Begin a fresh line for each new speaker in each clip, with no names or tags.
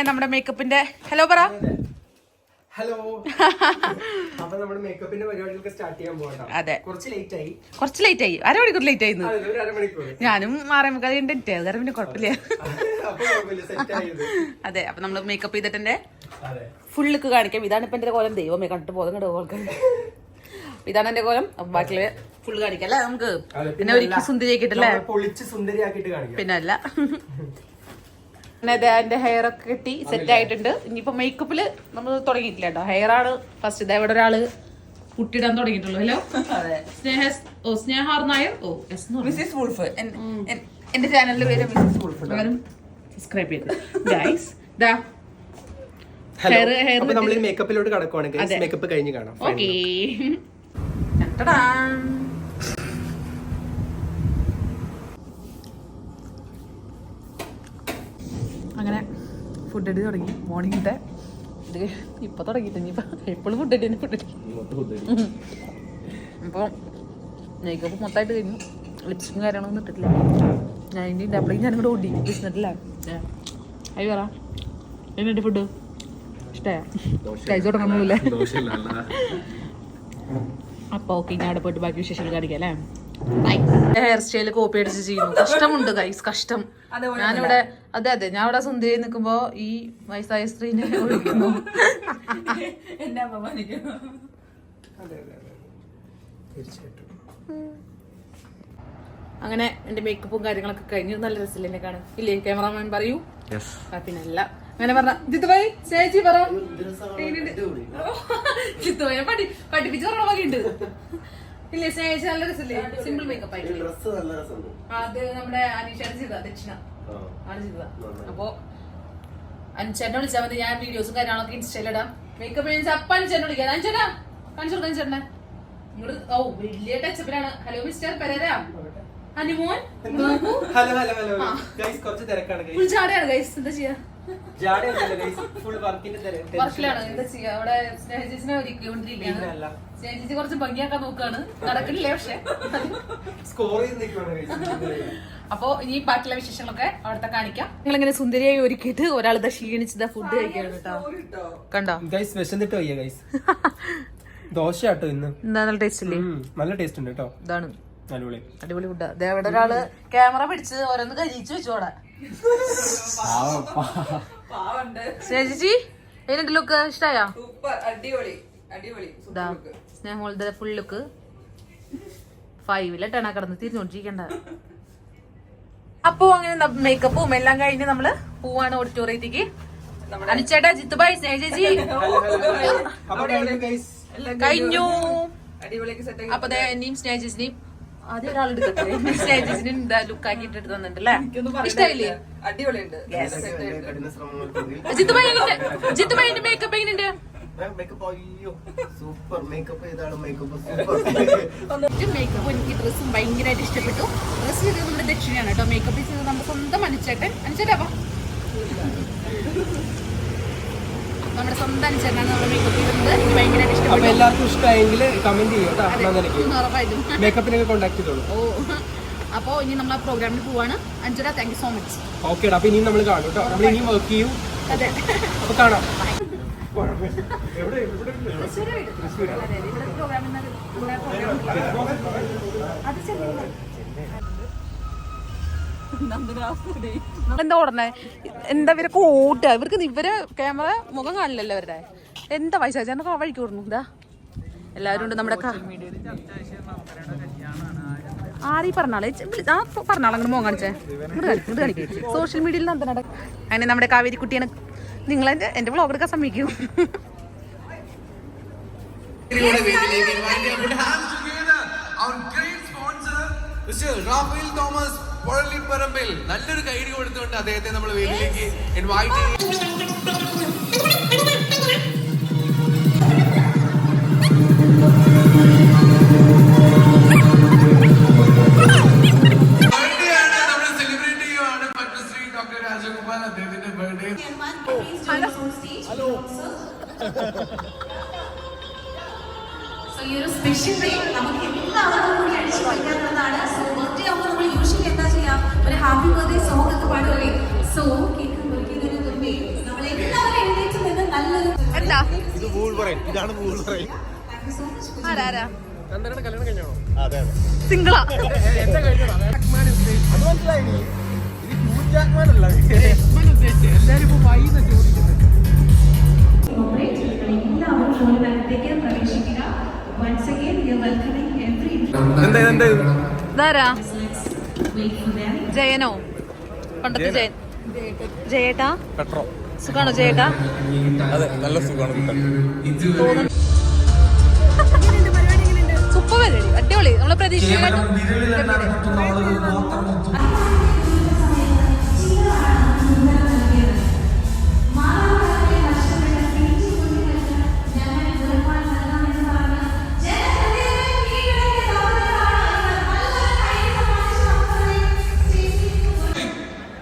നമ്മുടെ മേക്കപ്പിന്റെ ഹലോ പറ.
ഹലോ. അപ്പൊ നമ്മുടെ മേക്കപ്പിന്റെ പരിപാടികളൊക്കെ സ്റ്റാർട്ട് ചെയ്യാൻ പോകണം.
അതെ,
കുറച്ച് ലേറ്റ് ആയി.
അരമണിക്കൂർ ലേറ്റ് ആയിരുന്നു. ഞാനും 6:45 കാരണം പിന്നെ കുഴപ്പമില്ല. അതെ, അപ്പൊ നമ്മള് മേക്കപ്പ് ചെയ്തിട്ടെന്റെ ഫുൾ ലുക്ക് കാണിക്കാം. ഇതാണ് ഇപ്പൊ എന്റെ കോലം. ദൈവമേ കണ്ടിട്ട് പോകും കേട്ടോ. ഇതാണ് എന്റെ കോലം. അപ്പൊ ബാക്കിയുള്ള ഫുള്ള് കാണിക്കാം അല്ലേ നമുക്ക്. പിന്നെ ഒരിക്കലും സുന്ദരിയാക്കിട്ടല്ലേ, പിന്നെ അല്ല. എന്റെ ഹെയർ ഒക്കെ കെട്ടി സെറ്റ് ആയിട്ടുണ്ട്. ഇനിയിപ്പോ മേക്കപ്പില് നമ്മൾ തുടങ്ങിയിട്ടില്ല കേട്ടോ. ഹെയർ ആണ് ഫസ്റ്റ്. ഇതാ ഇവിടെ ഒരാള് കുട്ടിയിടാൻ തുടങ്ങിയിട്ടുള്ളൂ. Hello, Sneha Nair.
Mrs Wolf.
എന്റെ ചാനലിന്റെ പേര് മിസ്സിസ് വുൾഫ്. സബ്സ്ക്രൈബ് ചെയ്ത് ഗൈസ്.
നമ്മൾ മേക്കപ്പിലോട്ട് കടക്കുവാണെങ്കിൽ മേക്കപ്പ് കഴിഞ്ഞ് കാണാം.
ഓക്കേ. അങ്ങനെ ഫുഡ് അടി തുടങ്ങി. മോർണിംഗിന്റെ ഇത് ഇപ്പൊ തുടങ്ങിയിട്ട് ഇനിയിപ്പോ എപ്പോഴും ഫുഡ് അടി അപ്പോൾ മേക്കപ്പ് മൊത്തമായിട്ട് കഴിഞ്ഞു. ലിപ്സ്റ്റിക്കും കാര്യങ്ങളൊന്നും ഇട്ടിട്ടില്ല. ഞാൻ ഇനി ഡബിളിങ് ഞാനിങ്ങോട്ട് ഓടി വിളിച്ചിട്ടില്ല. അയ്യോ പറ, എന്നെ ഫുഡ് ഇഷ്ടമായ കഴിച്ചു തുടങ്ങണമെന്നില്ലേ? അപ്പൊ ഓക്കെ, ഞാൻ അവിടെ പോയിട്ട് ബാക്കി വിശേഷം കാണിക്കാം അല്ലേ. ഹെയർ സ്റ്റൈല് കോപ്പി അടിച്ച് ചെയ്യുന്നു. കഷ്ടമുണ്ട് ഗൈസ്, കഷ്ടം. ഞാനിവിടെ അതെ ഞാൻ ഇവിടെ സുന്ദരി നിൽക്കുമ്പോ ഈ വയസ്സായ സ്ത്രീനെ വിളിക്കുന്നു. അങ്ങനെ എന്റെ മേക്കപ്പും കാര്യങ്ങളൊക്കെ കഴിഞ്ഞു. നല്ല രസമില്ല എന്നെ കാണാൻ, ഇല്ലേ ക്യാമറാമാൻ? പറയൂ. പിന്നല്ല അങ്ങനെ പറഞ്ഞ ജിത്തുഭായി ചേച്ചി പറ. ജിത്തുഭായി പഠിപ്പിച്ച് പറഞ്ഞ പോലെയുണ്ട്. ഇല്ലേ സ്നേഹിച്ച് നല്ല രസമില്ലേ? സിമ്പിൾ മേക്കപ്പ് ആയിട്ട്. അത് നമ്മുടെ അനീഷാണ് ചെയ്തതാ, ദക്ഷിണ ആണ് ചെയ്തതാ. അപ്പൊ അഞ്ചേട്ടനെ വിളിച്ചാൽ മതി. ഞാൻ വീഡിയോസും കാര്യങ്ങളൊക്കെ ഇൻസ്റ്റയിലിടാം. മേക്കപ്പ് അപ്പ അഞ്ചേട്ടനെ വിളിക്കാം. അഞ്ചേട്ടാ കാണിച്ചു കൊടുക്കാൻ ചേട്ടനെ ഇങ്ങോട്ട്. ഓ വലിയ ടച്ചപ്പിലാണ്. Hello mister Pereira honeymoon. Full ജാടയാണ് ഗൈസ്. എന്താ ചെയ്യാ, വർക്കിലാണ്. എന്താ ചെയ്യാ, അവിടെ സ്നേഹചേച്ചിനെ ഒരുക്കൊണ്ടിരിക്കുകയാണ്. സ്നേഹചേച്ചി കുറച്ച് ഭംഗിയാക്കാൻ നോക്കാണ്, നടക്കണില്ലേ പക്ഷെ. അപ്പൊ ഇനി ബാക്കിയുള്ള വിശേഷങ്ങളൊക്കെ അവിടുത്തെ കാണിക്കാം. നിങ്ങൾ ഇങ്ങനെ സുന്ദരിയായി ഒരുക്കിയിട്ട് ഒരാൾ ക്ഷീണിച്ചത് ഫുഡ് കഴിക്കാണ് കേട്ടോ. കണ്ടോ
ദോശ കേട്ടോ ഇന്ന്.
എന്താ നല്ല ടേസ്റ്റ് ഇല്ലേ?
നല്ല ടേസ്റ്റ് ഉണ്ട് കേട്ടോ.
ഇതാണ് അടിപൊളി ഫുഡ്. ഇവിടെ ഒരാള് ക്യാമറ പിടിച്ച് ഓരോന്ന് കരിച്ചു വെച്ചോടെ. ചേച്ചി എങ്ങനെയുണ്ട് ലുക്ക്? ഇഷ്ടായോ? സ്നേഹമോളുടെ ഫുൾ ലുക്ക് 5 10 കിടന്ന് തിരിഞ്ഞോണ്ടിരിക്കണ്ട. അപ്പൊ അങ്ങനെ മേക്കപ്പും എല്ലാം കഴിഞ്ഞ് നമ്മള് പോവാണ് ഓഡിറ്റോറിയത്തേക്ക്. അനുചേട്ടാ, ജിത്തുഭായ്, സ്നേഹ ചേച്ചി കഴിഞ്ഞു. അപ്പൊ എന്നെയും സ്നേഹ ചേച്ചിനെയും ആദ്യം ഒരാളെടുക്കട്ടെ. സ്നേഹ ചേച്ചിനും എന്താ ലുക്ക് ആക്കിട്ട് എടുത്ത് തന്നിട്ടല്ലേ? ഇഷ്ടമായില്ലേ?
അടിപൊളിയുണ്ട്.
ജിത്തുഭായിന്റെ മേക്കപ്പ് എങ്ങനെയുണ്ട്?
മേക്കപ്പ് മേക്കപ്പ്
എനിക്ക് ഡ്രസ്സും ഭയങ്കരമായിട്ട് ഇഷ്ടപ്പെട്ടു. ഡ്രസ്സ് ചെയ്തത് നമ്മുടെ ദക്ഷിണയാണ് കേട്ടോ. മേക്കപ്പ് ചെയ്തത് നമ്മുടെ സ്വന്തം അനുചേട്ടൻ. അനുചേട്ടാ നമ്മുടെ സ്വന്തം അനുചേട്ടനാണ് നമ്മുടെ മേക്കപ്പ് ചെയ്തത്. എനിക്ക് ഭയങ്കരമായിട്ട് ഇഷ്ടപ്പെട്ടു.
എല്ലാവർക്കും ഇഷ്ടമായെങ്കിൽ കമന്റ് ചെയ്യും.
ഉറപ്പായിട്ടും കോൺടാക്ട് ചെയ്തോളൂ. ഓ, അപ്പൊ ഇനി നമ്മൾ ആ പ്രോഗ്രാമിൽ പോവാണ്. Anjana, thank you so much.
Okay, അപ്പൊ ഇനിയും നമ്മൾ കാണും കേട്ടോ. നമ്മൾ ഇനിയും വർക്ക് ചെയ്യും.
അതെ,
അപ്പൊ കാണാം.
എന്താ ഓടണേ? എന്താ ഇവരൊക്കെ ഓട്ടുക? ഇവര് ക്യാമറ മുഖം കാണില്ലല്ലോ അവരുടെ. എന്താ വയസ്സാ വഴിക്ക് ഓടുന്നു. ഇതാ എല്ലാവരും ഉണ്ട്. നമ്മുടെ ആരീ പറഞ്ഞാളെ പറഞ്ഞാളെ അങ്ങനെ മോൻ കാണിച്ചേ. ഇത് കാണിക്കേ സോഷ്യൽ മീഡിയയിൽ എന്താ അങ്ങനെ നമ്മുടെ കാവേരി കുട്ടിയാണ്. നിങ്ങൾ എന്റെ വ്ളോഗ് എടുക്കാൻ സമ്മതിക്കൂ.
നല്ലൊരു കൈഡി കൊടുത്തുകൊണ്ട് അദ്ദേഹത്തെ നമ്മൾ വേദിയിലേക്ക് ഇൻവൈറ്റ് ചെയ്യും.
ഈ ഒരു സ്പെഷ്യൽ ഡേ നമുക്ക് എല്ലാവർക്കും കൂടി അടിച്ചു വയ്ക്കാനുള്ളതാണ്. സോ ബർത്ത്ഡേ ആകുമ്പോൾ നമ്മൾ യൂഷ്വലി എന്താ ചെയ്യാം, ഒരു ഹാപ്പി ബർത്ത്ഡേ സോങ് ഒക്കെ പാടുകയെ. സോ കേക്ക് ചെയ്യും. നമ്മളെല്ലാവരും എഴുന്നേറ്റ് നിന്ന് നല്ലൊരു
എന്താ
ഇത് പൂൾ പറയും, ഇതാണ് പൂൾ പറയും.
ആരാ
നന്ദനയുടെ കല്യാണം കഴിഞ്ഞാണോ?
അതെ അതെ,
സിംഗിളാ
എന്താ കഴിഞ്ഞോ?
അത് മനസ്സിലായി. ഇത് ഹ്യൂ ജാക്ക്മാൻ അല്ല,
എല്ലാരും ഇപ്പൊ വൈകുന്ന ചോദിക്കുന്നത്.
എല്ലാവരും ഫോണിനകത്തേക്ക് പ്രവേശിക്കുക. Once again, we are welcoming every
ഇതാരാ
wait for them.
ജയനോ പണ്ടത്തെ ജയൻ ജയേട്ടാ സുഖാണോ ജയേട്ടാ
അതെ, നല്ല സുഖമാണ്.
സൂപ്പർ പരിപാടി അടിപൊളി നമ്മളെ പ്രതീക്ഷിക്കാൻ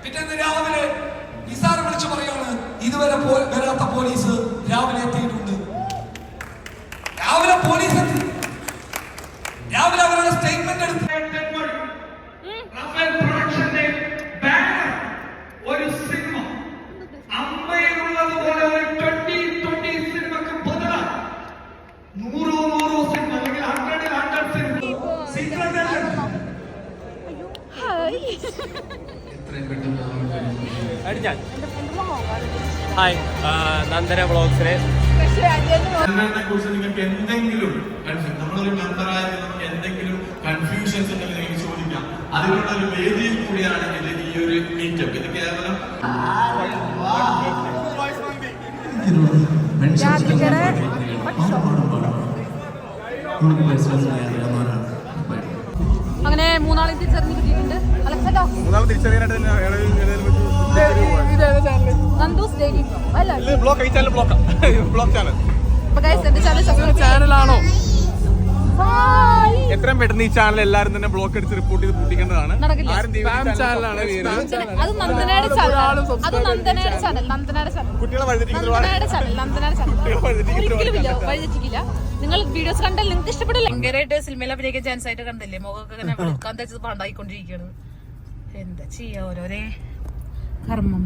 പിറ്റേന്ന് രാവിലെ നിസാർ വിളിച്ചു പറയാണ് ഇതുവരെ വരാത്ത പോലീസ് രാവിലെ എത്തിയിട്ടുണ്ട്. രാവിലെ പോലീസ് എത്തി. രാവിലെ അവരുടെ സ്റ്റേറ്റ്മെന്റ് എടുത്തു. ഒരു സിനിമ അമ്മയിലുള്ളതുപോലെ ഒരു 20 സിനിമക്ക് ബദല 100 സിനിമ അല്ലെങ്കിൽ 100 സിനിമ
ഹായ്, നന്ദന വ്ളോഗ്സിലെ
കുറിച്ച് നിങ്ങൾക്ക് എന്തെങ്കിലും നമ്മളൊരു മെമ്പറായിട്ട് നമുക്ക് എന്തെങ്കിലും കൺഫ്യൂഷൻസ് ഉണ്ടെങ്കിൽ നിങ്ങൾക്ക് ചോദിക്കാം. അതിനുള്ള ഒരു വേദിയിൽ കൂടിയാണ് ഇത്, ഈ ഒരു മീറ്റപ്പ്. ഇത് കേവലം
അങ്ങനെ മൂന്നാളെ തിരിച്ചറിഞ്ഞ് കിട്ടിയിട്ടുണ്ട് അലക്സട്ടോ
മൂന്നാൾ തിരിച്ചറിയാനായിട്ട്
നന്ദൂസ് ഡെയിലി അല്ല
ബ്ലോക്ക്, ഈ ചാനൽ ബ്ലോക്ക് ചാനൽ.
അപ്പൊ ഗൈസ് എന്റെ ചാനൽ സബ്സ്ക്രൈബ്
ചാനലാണോ?
ഹായ്
എത്രയും പെട്ടെന്ന് ഈ ചാനൽ എല്ലാവരും തന്നെ ബ്ലോക്ക് അടിച്ച് റിപ്പോർട്ട് ചെയ്ത് പൂട്ടിക്കേണ്ടതാണ്.
നടക്കില്ല
സ്പാം ചാനലാണ്
അത് നന്ദനയുടെ ചാനൽ അത് നന്ദനയുടെ ചാനൽ
കുട്ടികളെ വഴിതെറ്റിക്കുന്ന
നന്ദനയുടെ ചാനൽ ഒരിക്കലും ഇല്ല വഴിതെറ്റിക്കില്ല. നിങ്ങൾ വീഡിയോസ് കണ്ടാൽ നിങ്ങൾക്ക് ഇഷ്ടപ്പെടില്ല. ഭയങ്കരമായിട്ട് സിനിമയിൽ അഭിനയിക്കാൻ ചാൻസ് ആയിട്ട് കണ്ടില്ലേ മുഖമൊക്കെ ഇങ്ങനെ വെളുക്കാൻ തേച്ചത് പാണ്ടായിക്കൊണ്ടിരിക്കുകയാണ്. എന്താ ചെയ്യാ ഓരോരേ കർമ്മം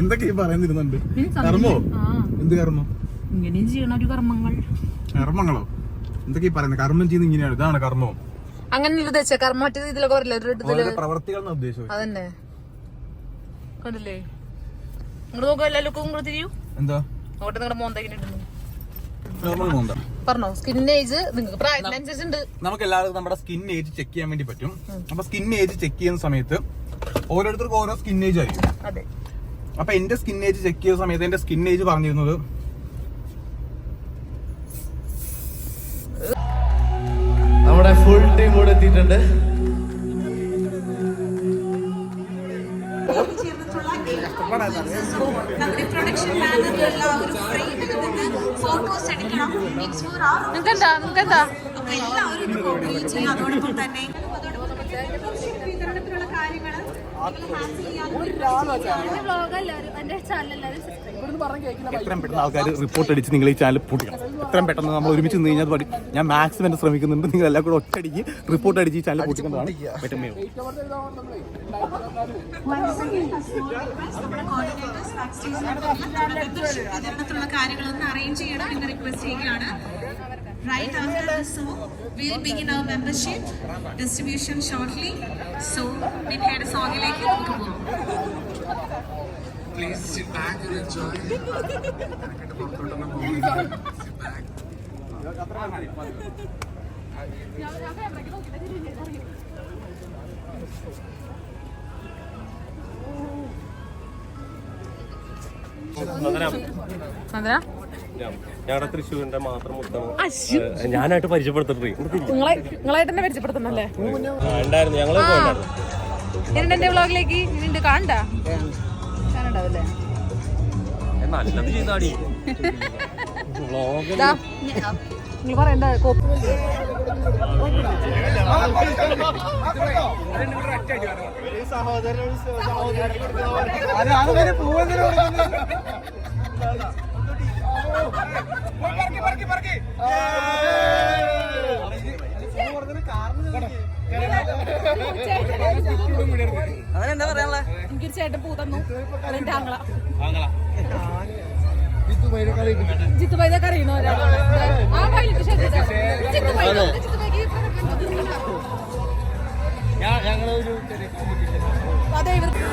എന്തൊക്കെ പറയുന്നിരുന്നുണ്ട്. കർമ്മോ? എന്ത് കർമ്മം?
ഇങ്ങനെയും ചെയ്യണ ഒരു കർമ്മങ്ങൾ
കർമ്മങ്ങളോ? എന്തൊക്കെ പറയുന്നത്? കർമ്മം ചെയ്യുന്ന ഇങ്ങനെയാണ്, ഇതാണ് കർമ്മം.
അങ്ങനെ ഉദ്ദേശിച്ച കർമ്മം മറ്റേ ഇതിലൊക്കെ പറയില്ല ഒരു ഇതില്
പ്രവർത്തികൾ ഉദ്ദേശിച്ചത്
അതന്നെ കണ്ടില്ലേ. നിങ്ങള് നോക്കുക എല്ലാ ലുക്കും കൂടെ തിരിയൂ.
എന്താ
നോട്ടെ നിങ്ങളുടെ മോന്തങ്ങനെ ഇടുന്നു
നോണ്ട.
പറഞ്ഞോ. സ്കിൻ ഏജ് നിങ്ങൾക്ക് പ്രായത്തിനനുസരിച്ചുണ്ട്.
നമുക്ക് എല്ലാവർക്കും നമ്മുടെ സ്കിൻ ഏജ് ചെക്ക് ചെയ്യാൻ വേണ്ടി പറ്റും. അപ്പൊ സ്കിൻ ഏജ് ചെക്ക് ചെയ്യുന്ന സമയത്ത് ഓരോരുത്തർക്കും ഓരോ സ്കിൻ ഏജ് ആയിരിക്കും.
അതെ.
അപ്പൊ എന്റെ സ്കിൻ ഏജ് ചെക്ക് ചെയ്യുന്ന സമയത്ത് എന്റെ സ്കിൻ ഏജ് പറഞ്ഞിരുന്നത്
നമ്മുടെ ഫുൾ ടീം കൂടെ എത്തിയിട്ടുണ്ട്.
നമ്മുടെ പ്രൊഡക്ഷൻ ബാനറിലുള്ള ഒരു ഫ്രെയിമിൽ നിന്ന് ഫോട്ടോസ് എടുക്കണം. It's for our
നിങ്ങക്കെന്താ
അപ്പൊ എല്ലാവരും ഇത് കോപ്പറേറ്റ് ചെയ്യും. അതോടൊപ്പം തന്നെ മെമ്പർഷിപ്പ് വിതരണത്തിലുള്ള കാര്യങ്ങൾ
എത്രയും പെട്ടെന്ന് ആൾക്കാർ റിപ്പോർട്ട് അടിച്ച് നിങ്ങൾ ഈ ചാനൽ പൂട്ടിക്കണം. എത്രയും പെട്ടെന്ന് നമ്മൾ ഒരുമിച്ച് നിന്ന് കഴിഞ്ഞാൽ ഞാൻ മാക്സിമം എന്നെ ശ്രമിക്കുന്നുണ്ട്. നിങ്ങൾ എല്ലാം കൂടെ ഒറ്റയടിക്ക് റിപ്പോർട്ട് അടിച്ച് ഈ ചാനൽ പൂട്ടിക്കുന്നതാണ് പറ്റുമോ?
വിതരണത്തിലുള്ള കാര്യങ്ങളൊന്ന് അറേഞ്ച് ചെയ്യണം എന്ന് റിക്വസ്റ്റ് ചെയ്യുകയാണ്. Right after this song, we'll begin our membership distribution shortly. So, പിന്നീട് സോങ്ങിലേക്ക് നമുക്ക് പോകാം.
Please sit back and enjoy.
ഞങ്ങളുടെ തൃശ്ശൂരിന്റെ മാത്രം മുത്താണ് ഞാനായിട്ട് പരിചയപ്പെടുത്തിട്ടുണ്ട്.
നിങ്ങളായിട്ട് തന്നെ പരിചയപ്പെടുത്തണല്ലേ.
ഉണ്ടായിരുന്നു, ഞങ്ങൾ
എന്റെ വ്ളോഗിലേക്ക് ഇതിന്റെ കാണണ്ടാ കാണണ്ടാവല്ലേ.
നല്ലത് ചെയ്താടി
നിങ്ങൾ പറയണ്ട കോപ്പി
അവനെന്താ പറയാനുള്ള
എനിക്കൊരു ചേട്ടൻ പൂ തന്നു അതെന്റെ ആങ്ങള. ജിത്തുബൈതൊക്കെ അറിയണോ ആ വൈകിട്ട് അതെ ഇവർക്ക്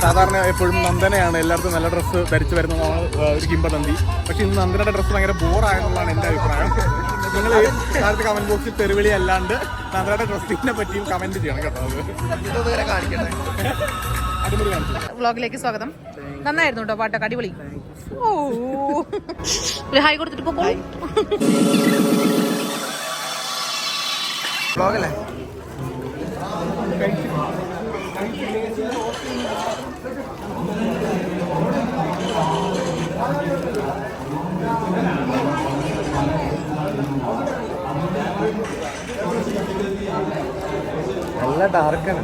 സാധാരണ എപ്പോഴും നന്ദനയാണ് എല്ലാവർക്കും നല്ല ഡ്രസ്സ് ധരിച്ചു വരുന്നതാണ് ഒരു കിംബദന്തി. പക്ഷെ ഇന്ന് നന്ദനയുടെ ഡ്രസ്സ് ഭയങ്കര ബോറായെന്നുള്ളതാണ് എൻ്റെ അഭിപ്രായം. നിങ്ങൾ താഴത്തെ കമന്റ് ബോക്സിൽ തെരുവിളി അല്ലാണ്ട് നന്ദനയുടെ ഡ്രസ്സിനെ പറ്റിയും കമന്റ് ചെയ്യണം കേട്ടോ. അടിപൊളി കാണിച്ചു.
വ്ളോഗിലേക്ക് സ്വാഗതം. നന്നായിരുന്നു കേട്ടോ പാട്ടൊക്കെ, അടിപൊളി. ഓ ഒരു ഹായ് കൊടുത്തിട്ട് പോ.
വ്ളോഗല്ലേ? നല്ല ഡാർക്കാണ്.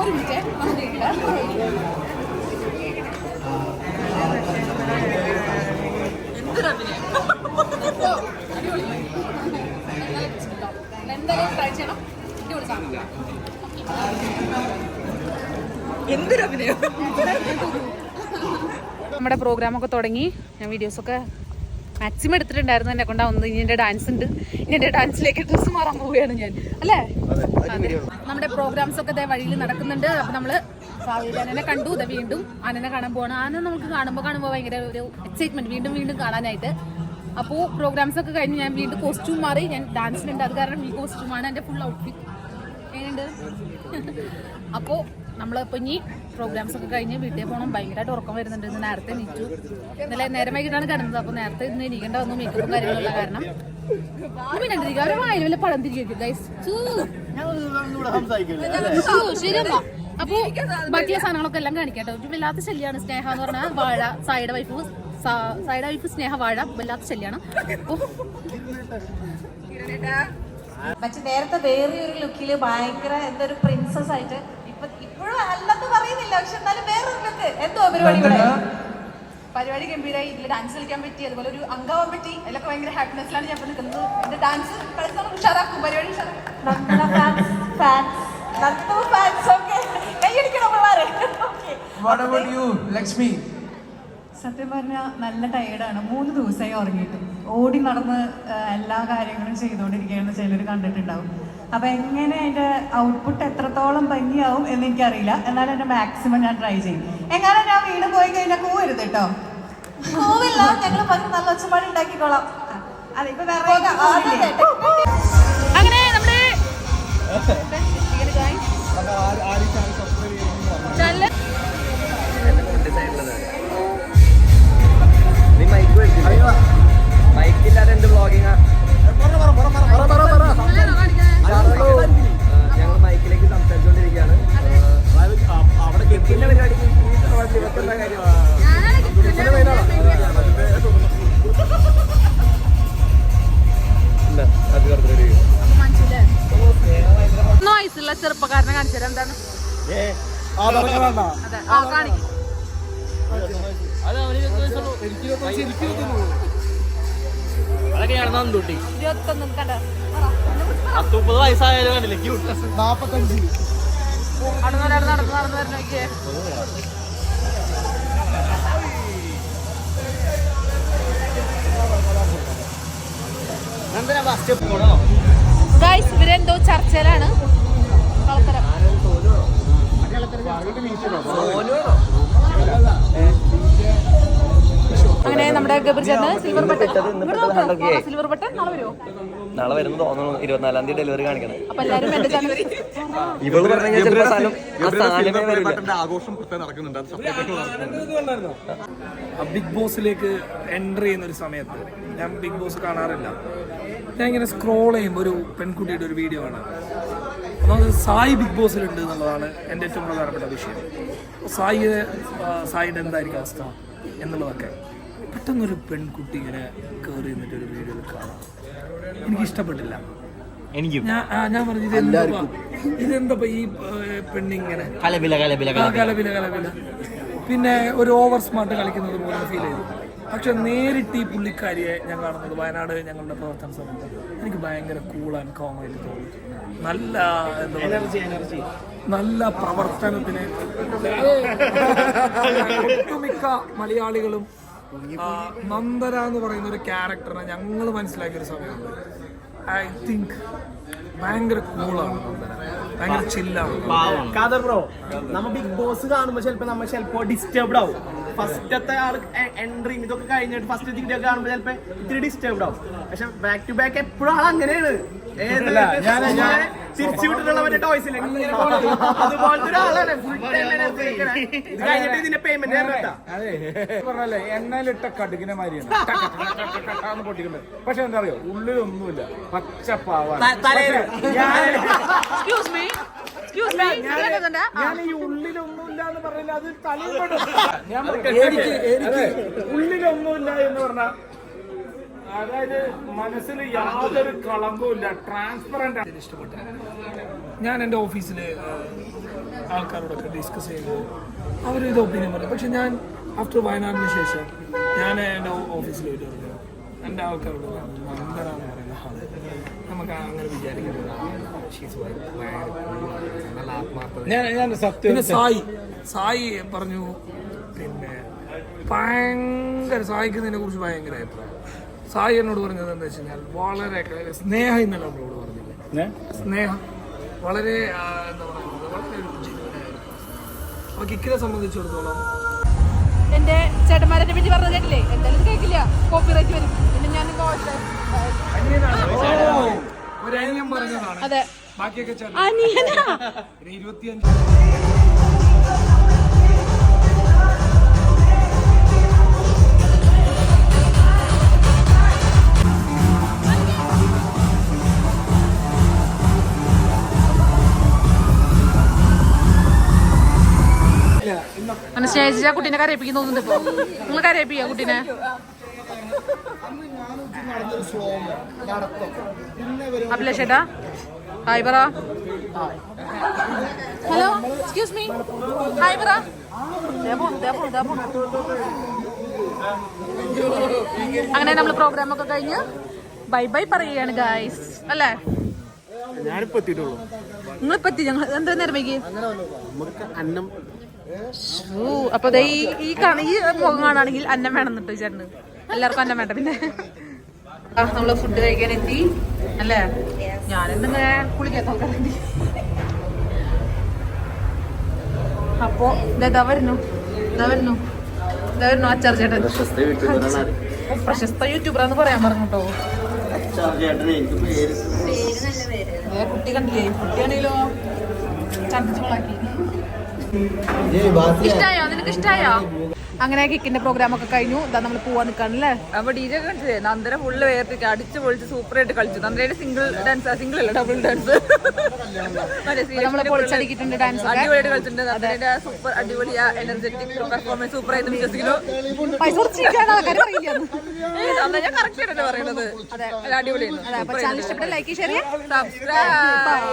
ഒരു മിനിറ്റ് എന്തായാലും ട്രൈ ചെയ്യണം.
എന്തൊരഭിനയം.
നമ്മുടെ പ്രോഗ്രാമൊക്കെ തുടങ്ങി. ഞാൻ വീഡിയോസൊക്കെ മാക്സിമം എടുത്തിട്ടുണ്ടായിരുന്നു. എന്നെ കൊണ്ടാവുന്നത്. ഇനി എൻ്റെ ഡാൻസ് ഉണ്ട്. ഇനി എൻ്റെ ഡാൻസിലേക്ക് ഡ്രസ്സ് മാറാൻ പോവുകയാണ് ഞാൻ, അല്ലേ? നമ്മുടെ പ്രോഗ്രാംസ് ഒക്കെ ഇതേ വഴിയിൽ നടക്കുന്നുണ്ട്. അപ്പം നമ്മൾ അനനെ കണ്ടു. ഇതേ വീണ്ടും അനനെ കാണാൻ പോകണം. ആന നമുക്ക് കാണുമ്പോൾ ഭയങ്കര ഒരു എക്സൈറ്റ്മെന്റ്, വീണ്ടും കാണാനായിട്ട്. അപ്പോൾ പ്രോഗ്രാംസ് ഒക്കെ കഴിഞ്ഞ് ഞാൻ വീണ്ടും കോസ്റ്റ്യൂം മാറി. ഞാൻ ഡാൻസിലുണ്ട്, അത് കാരണം ഈ കോസ്റ്റ്യൂമാണ് എൻ്റെ ഫുൾ ഔട്ട്ഫിറ്റ്. എങ്ങനെയുണ്ട്? അപ്പോൾ നമ്മളിപ്പോൾ ഇനി പ്രോഗ്രാംസ് ഒക്കെ കഴിഞ്ഞ് വീട്ടിൽ പോകണം. ഭയങ്കരമായിട്ട് ഉറക്കം വരുന്നുണ്ട്. ഇന്ന് നേരത്തെ എണീറ്റു. ഇന്നലെ നേരം വൈകിട്ടാണ് കിടന്നത്. അപ്പോൾ നേരത്തെ ഇന്ന് എണീക്കേണ്ട വന്നു, മേക്കപ്പും കാര്യങ്ങളുള്ള കാരണം. പിന്നെ കണ്ടിരിക്കുക അവരെ വായിൽ വല്ല പഴം തിരികെ ഗൈസ്. ശരിയല്ല. അപ്പോൾ ബാക്കിയുള്ള സാധനങ്ങളൊക്കെ എല്ലാം കാണിക്കട്ടെ. ഒരു വല്ലാത്ത ശല്യമാണ് സ്നേഹ എന്ന് പറഞ്ഞാൽ വാഴ. സായിയുടെ വൈഫ് സ്നേഹ വാഴ വല്ലാത്ത ശല്യമാണ്.
പക്ഷെ നേരത്തെ വേറെ ഒരു ലുക്കില് ഭയങ്കര എന്തൊരു പ്രിൻസസ് ആയിട്ട് ഇപ്പോഴും അല്ലെന്ന് പറയുന്നില്ല. പക്ഷെ എന്നാലും വേറൊരു ലുക്ക്. എന്തോ പരിപാടി ഗംഭീരമായി. ഇതിൽ ഡാൻസ് കളിക്കാൻ പറ്റി, അതുപോലെ ഒരു അംഗമാവാൻ പറ്റി. അതിലൊക്കെ ഭയങ്കര ഹാപ്പിനെസ്സിലാണ് ഞാൻ നിൽക്കുന്നത്. എന്റെ ഡാൻസ് കളിച്ചാൽ ഉഷാറാക്കും. പരിപാടി
ലക്ഷ്മി
സത്യം പറഞ്ഞാൽ നല്ല ടയേർഡാണ്. 3 ദിവസമായി ഉറങ്ങിയിട്ട്. ഓടി നടന്ന് എല്ലാ കാര്യങ്ങളും ചെയ്തുകൊണ്ടിരിക്കുകയെന്ന് ചിലർ കണ്ടിട്ടുണ്ടാവും. അപ്പം എങ്ങനെ അതിൻ്റെ ഔട്ട്പുട്ട് എത്രത്തോളം ഭംഗിയാവും എന്ന് എനിക്കറിയില്ല. എന്നാലും എൻ്റെ മാക്സിമം ഞാൻ ട്രൈ ചെയ്യും. എങ്ങനെ ഞാൻ വീട് പോയി കഴിഞ്ഞാൽ കൂവരുത് കേട്ടോ.
പോവില്ല, ഞങ്ങൾ നല്ല ഒച്ചപ്പാട് ഉണ്ടാക്കിക്കോളാം.
അതിപ്പോ
അങ്ങനെ നമ്മുടെ
മൈക്കില്ലാതെ എന്ത് വ്ളോഗിങ്ങാ? ഞങ്ങൾ മൈക്കിലേക്ക് സംസാരിച്ചുകൊണ്ടിരിക്കുകയാണ്. അവിടെ ഗെറ്റിന്റെ പരിപാടിക്ക്
വയസ്സുള്ള ചെറുപ്പക്കാരനെ കാണിച്ചാൽ എന്താണ്? കാണിക്കും.
അതൊക്കെ ഞാൻ 21
കണ്ട
30 വയസ്സായാലും കണ്ടില്ലേ?
45
നടന്നു വരണോക്കിയേ. ഗൈസ് ഇവരെന്തോ ചർച്ചയിലാണ്. അങ്ങനെ നമ്മുടെ ഗബർജന് സിൽവർ ബട്ടൺ നാളെ വരുമോ?
നാളെ വരുന്ന തോന്നുന്നു. 24-ാം തീയതി ഡെലിവറി കാണിക്കണം.
അപ്പൊ എല്ലാരും എന്റെ ചാനൽ
ആഘോഷം നടക്കുന്നുണ്ട്.
ബിഗ് ബോസിലേക്ക് എൻ്റർ ചെയ്യുന്ന ഒരു സമയത്ത് ഞാൻ ബിഗ് ബോസ് കാണാറില്ല. ഞാൻ ഇങ്ങനെ സ്ക്രോൾ ചെയ്യുമ്പോൾ ഒരു പെൺകുട്ടിയുടെ ഒരു വീഡിയോ ആണ്. ഒന്നാമത് സായി ബിഗ് ബോസിലുണ്ട് എന്നുള്ളതാണ് എൻ്റെ ഏറ്റവും പ്രധാനപ്പെട്ട വിഷയം. സായിയുടെ എന്തായിരിക്കും അവസ്ഥ എന്നുള്ളതൊക്കെ. പെട്ടെന്നൊരു പെൺകുട്ടി ഇങ്ങനെ കയറി നിന്നിട്ടൊരു വീഡിയോയിൽ കാണാം. എനിക്കിഷ്ടപ്പെട്ടില്ല. ഞാൻ പറഞ്ഞു ഇതെന്താ ഈ പെണ്ണിങ്ങനെ കലപില പിന്നെ ഒരു ഓവർ സ്മാർട്ട് കളിക്കുന്നത് പോലെ ഫീൽ ചെയ്തു. പക്ഷെ നേരിട്ട് ഈ പുള്ളിക്കാരിയെ ഞാൻ കാണുന്നത് വയനാട് ഞങ്ങളുടെ പ്രവർത്തന സമയത്ത് എനിക്ക് ഭയങ്കര കൂൾ ആൻഡ് കോം ആയിട്ട് തോന്നി. നല്ല നല്ല പ്രവർത്തനത്തിന് ഒട്ടുമിക്ക മലയാളികളും നന്ദന എന്ന് പറയുന്ന ഒരു ക്യാരക്ടറിനെ ഞങ്ങൾ മനസ്സിലാക്കിയൊരു സമയമുണ്ട്. ഐ തിങ്ക് ഭയങ്കര കൂളാണ് നന്ദന, ഭയങ്കര ചില്ലാണ്.
ബ്രോ നമ്മ ബിഗ് ബോസ് കാണുമ്പോ ചിലപ്പോ ഡിസ്റ്റർബ്ഡ് ആവും. ഫസ്റ്റത്തെ ആൾ എൻട്രിയും ഇതൊക്കെ കഴിഞ്ഞിട്ട് ഫസ്റ്റ് വീഡിയോ കാണുമ്പോ ചിലപ്പോ ഇത്തിരി ഡിസ്റ്റർബ്ഡ് ആവും. പക്ഷെ ബാക്ക് ടു ബാക്ക് എപ്പോഴും ആൾ അങ്ങനെയാണ്. തിരിച്ചു വിട്ടിട്ടുള്ള മറ്റേ ടോയ്സിൽ അതുപോലത്തെ ഒരാളാണ്. ഇത് കഴിഞ്ഞിട്ട് ഇതിന്റെ പേയ്മെന്റ്
പറഞ്ഞല്ലേ എണ്ണയിലിട്ട കടുകിനെ മാതിരിയാണ് പൊട്ടിക്കുന്നത്. പക്ഷെ എന്താ അറിയോ, ഉള്ളിലൊന്നുമില്ല, പച്ചപ്പാവാണ്. ഞാൻ ഈ ഉള്ളിലൊന്നുമില്ല എന്ന് പറഞ്ഞില്ല, അത് തലയിൽപ്പെടും. എനിക്ക് ഉള്ളിലൊന്നുമില്ല എന്ന് പറഞ്ഞാൽ അതായത് മനസ്സിൽ യാതൊരു കളങ്കവും, ട്രാൻസ്പെറന്റ് ആണ്.
ഇഷ്ടപ്പെട്ടു. ഞാൻ എൻ്റെ ഓഫീസിൽ ആൾക്കാരോടൊക്കെ ഡിസ്കസ് ചെയ്യുമ്പോൾ അവരിത് ഒപ്പീനിയൻ പറയും. പക്ഷെ ഞാൻ ആഫ്റ്റർ വയനാടിന് ശേഷം ഞാൻ എൻ്റെ ഓഫീസിൽ പോയിട്ട് പറഞ്ഞു എൻ്റെ ആൾക്കാരോട് നന്ദന എന്ന് പറയുന്ന ആള് നമുക്ക് അങ്ങനെ വിചാരിക്കുന്നത് നല്ല ആത്മാർത്ഥത. പിന്നെ സായി പറഞ്ഞു, പിന്നെ ഭയങ്കര സായിക്ക് ഇതിനെ കുറിച്ച് ഭയങ്കര അഭിപ്രായം. സായി എന്നോട് പറഞ്ഞത് എന്താ വെച്ച് കഴിഞ്ഞാൽ വളരെ സ്നേഹം എന്നല്ല നമ്മളോട് പറഞ്ഞില്ലേ, സ്നേഹം വളരെ എന്താ പറയുന്നത് വളരെ അപ്പൊ കിക്കിനെ സംബന്ധിച്ചിടത്തോളം
എന്റെ ചേട്ടന്മാരെ പറ്റി പറഞ്ഞത് കേട്ടില്ലേ? എന്തായാലും കേൾക്കില്ല, കോപ്പിറൈറ്റ് വരും. പിന്നെ ഞാൻ
ഒരു അനിയൻ പറഞ്ഞതാണ്.
അതെ,
ബാക്കിയൊക്കെ 25
അങ്ങനെ സ്നേഹിച്ച കുട്ടീനെ കരയിപ്പിക്കുന്ന തോന്നുന്നുണ്ട്. ഇപ്പൊ നിങ്ങൾ കരയിപ്പിക്കുക കുട്ടീനെ. അഭിലാഷേട്ടാ ഹായ് പറ. ഹലോ, എക്സ്ക്യൂസ് മീ, ഹായ് പറ. അങ്ങനെ നമ്മൾ പ്രോഗ്രാം ഒക്കെ കഴിഞ്ഞ് ബൈ ബൈ പറയുകയാണ് ഗായ്സ്, അല്ലേ?
ഞാനിപ്പോ എത്തിയിട്ടുള്ളൂ.
നിങ്ങളിപ്പോ എത്തി. ഞങ്ങൾ എന്താ നേരം വൈകി?
അന്നം
അപ്പൊ ഈ മുഖം കാണുകയാണെങ്കിൽ അന്നം വേണം എന്നിട്ട് ചേട്ടന്. എല്ലാവർക്കും അന്നം വേണ്ട. പിന്നെ നമ്മള് ഫുഡ് കഴിക്കാൻ എത്തി, അല്ലേ? ഞാനെന്തിങ്ങനെ കുളിക്കാൻ നോക്കാറുണ്ട്. അപ്പോ ഇതാ വരുന്നു അച്ചാർ ചേട്ടൻ. പ്രശസ്ത യൂട്യൂബറാന്ന് പറയാൻ പറഞ്ഞു കേട്ടോ. കുട്ടി കണ്ടില്ലേ? കുട്ടിയാണെങ്കിലോ ചണ്ടിച്ച് കൊളാക്കി. ഇഷ്ടായോ? നിനക്ക് ഇഷ്ടായോ? അങ്ങനെ കിക്കിന്റെ പ്രോഗ്രാം ഒക്കെ കഴിഞ്ഞു. ഇതാ നമ്മൾ പോവാൻ നിൽക്കാണല്ലേ.
അപ്പൊ ഡി ജെ കളിച്ചേ നന്ദന ഫുള്ള് വേർത്തിട്ട് അടിച്ചു പൊളിച്ച് സൂപ്പറായിട്ട് കളിച്ചു. നന്ദനയുടെ സിംഗിൾ അല്ല ഡബിൾ ഡാൻസ്
നമ്മള് പൊളിച്ചടിക്കിട്ടുണ്ട്. ഡാൻസ്
അടിപൊളിയായിട്ട് കളിച്ചിട്ടുണ്ട്. നന്ദനയുടെ സൂപ്പർ അടിപൊളി എനർജറ്റിക് പെർഫോമൻസ് സൂപ്പർ ആയിട്ട് വിശ്വസിക്കുന്നു. ഞാൻ കറക്റ്റ് ആയിട്ടല്ലേ പറയുന്നത്. അടിപൊളിയാണ്.
ചാനൽ ഇഷ്ടപ്പെട്ട ലൈക്ക് ഷെയർ
സബ്സ്ക്രൈബ്.